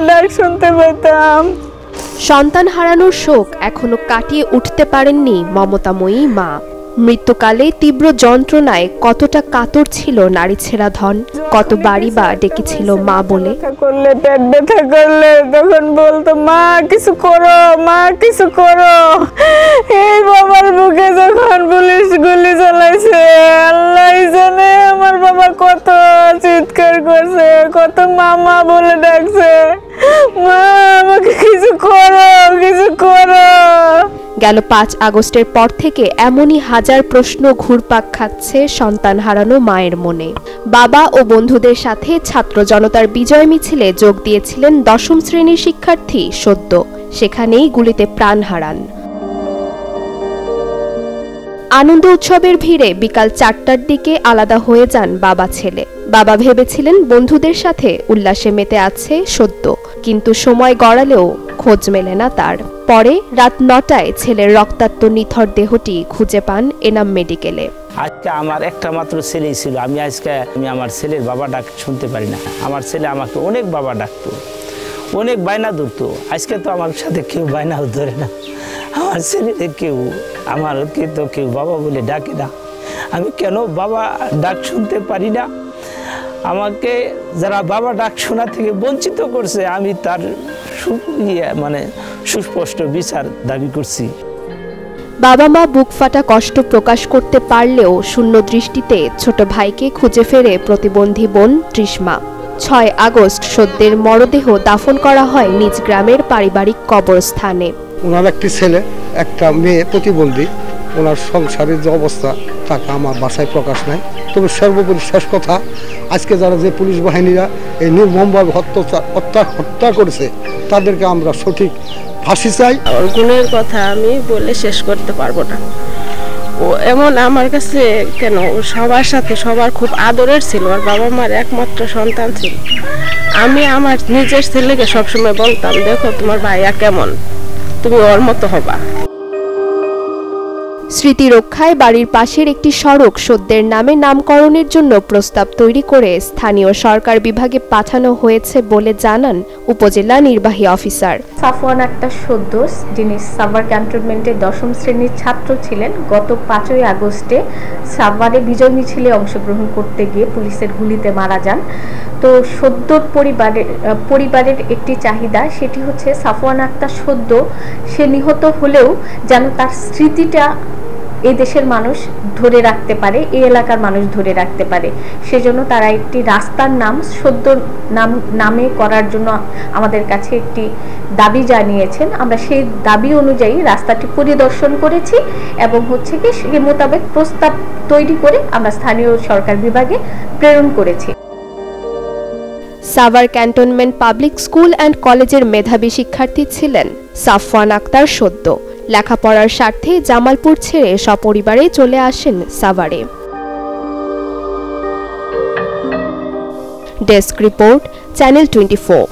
ডাক শুনতে পেতাম। সন্তান হারানোর শোক এখনো কাটিয়ে উঠতে পারেননি মমতাময়ী মা। মৃত্যুকালে তীব্র যন্ত্রণায় কতটা কাতর ছিল নারী ছেঁড়া ধন, কতবারই বা ডেকেছিল মা বলে। করলে পেট ব্যথা করলে তখন বলতো মা কিছু করো, মা কিছু করো। এই বাবার বুকে যখন পুলিশ গুলি চালাইছে, আল্লাহ জানে আমার বাবা কত চিৎকার করছে, কত মামা বলে ডাকছে, মা আমাকে কিছু করো, কিছু করো। গেল 5 আগস্টের পর থেকে এমনই হাজার প্রশ্ন ঘুরপাক খাচ্ছে সন্তান হারানো মায়ের মনে। বাবা ও বন্ধুদের সাথে ছাত্র জনতার বিজয় মিছিলে যোগ দিয়েছিলেন 10ম শ্রেণীর শিক্ষার্থী সদ্য। সেখানেই গুলিতে প্রাণ হারান। আনন্দ উৎসবের ভিড়ে বিকাল 4টার দিকে আলাদা হয়ে যান বাবা ছেলে। বাবা ভেবেছিলেন বন্ধুদের সাথে উল্লাসে মেতে আছে সদ্য, কিন্তু সময় গড়ালেও খোঁজ মেলে না তার। পরে রাত 9টায় ছেলের রক্তাক্ত নিথর দেহটি খুঁজে পান এনাম মেডিকেলে। আজকে আমার একটা মাত্র ছেলেই ছিল। আমি আমার ছেলের বাবা ডাক শুনতে পারি না। আমার ছেলে আমাকে অনেক বাবা ডাকতো, অনেক বায়না ধরতো। আজকে তো আমার সাথে কেউ বায়নাও ধরে না। আমার ছেলেদের আমাকে তো কেউ বাবা বলে ডাকে না। আমি কেন বাবা ডাক শুনতে পারি না? আমাকে যারা বাবা ডাক শোনা থেকে বঞ্চিত করছে, আমি তার সুস্পষ্ট বিচার দাবি করছি। বাবা মা বুক ফাটা কষ্ট প্রকাশ করতে পারলেও শূন্য দৃষ্টিতে ছোট ভাইকে খুঁজে ফেরে প্রতিবন্ধী বোন তৃষ্মা। 6 আগস্ট সদ্যের মরদেহ দাফন করা হয় নিজ গ্রামের পারিবারিক কবরস্থানে। ওনার একটি ছেলে, একটা মেয়ে প্রতিবন্ধী। ওনার সংসারের যে অবস্থা তাকে আমার বাসায় প্রকাশ নাই। তবে সর্বোপরি শেষ কথা, আজকে যারা যে পুলিশ বাহিনীরা এই নির্মমভাবে হত্যা করেছে তাদেরকে আমরা সঠিক ফাঁসি চাই। ওর গুণের কথা আমি বলে শেষ করতে পারবো না। ও এমন আমার কাছে কেন, সবার সাথে সবার খুব আদরের ছিল। আর বাবা মার একমাত্র সন্তান ছিল। আমি আমার নিজের ছেলেকে সবসময় বলতাম, দেখো তোমার ভাইয়া কেমন, তুমি ওর মতো হবা। স্মৃতি রক্ষায় বাড়ির পাশের একটি সড়ক সদ্যের নামে নামকরণের জন্য প্রস্তাব তৈরি করে স্থানীয় সরকার বিভাগে পাঠানো হয়েছে বলে জানান উপজেলা নির্বাহী অফিসার সাফওয়ান আক্তার সদ্য, যিনি সাভার ক্যান্টনমেন্টের 10ম শ্রেণীর ছাত্র ছিলেন। গত 5ই আগস্টে সাভারে বিজয় মিছিলে অংশগ্রহণ করতে গিয়ে পুলিশের গুলিতে মারা যান। তো সদ্যর পরিবারের একটি চাহিদা, সেটি হচ্ছে সাফওয়ান আক্তার সদ্য সে নিহত হলেও যেন তার স্মৃতিটা এই দেশের মানুষ ধরে রাখতে পারে, এই এলাকার মানুষ ধরে রাখতে পারে। সেজন্য তারা একটি রাস্তার নাম সদ্য নামে করার জন্য আমাদের কাছে একটি দাবি জানিয়েছেন। আমরা সেই দাবি অনুযায়ী রাস্তাটি পরিদর্শন করেছি এবং হচ্ছে কি সেই মোতাবেক প্রস্তাব তৈরি করে আমরা স্থানীয় সরকার বিভাগে প্রেরণ করেছি। Savar cantonment public school and কলেজের মেধাবী শিক্ষার্থী ছিলেন সাফওয়ান আক্তার সদ্য। লেখাপড়ার স্বার্থে জামালপুর ছেড়ে সপরিবারে চলে আসেন সাভারে। Desk report, channel 24।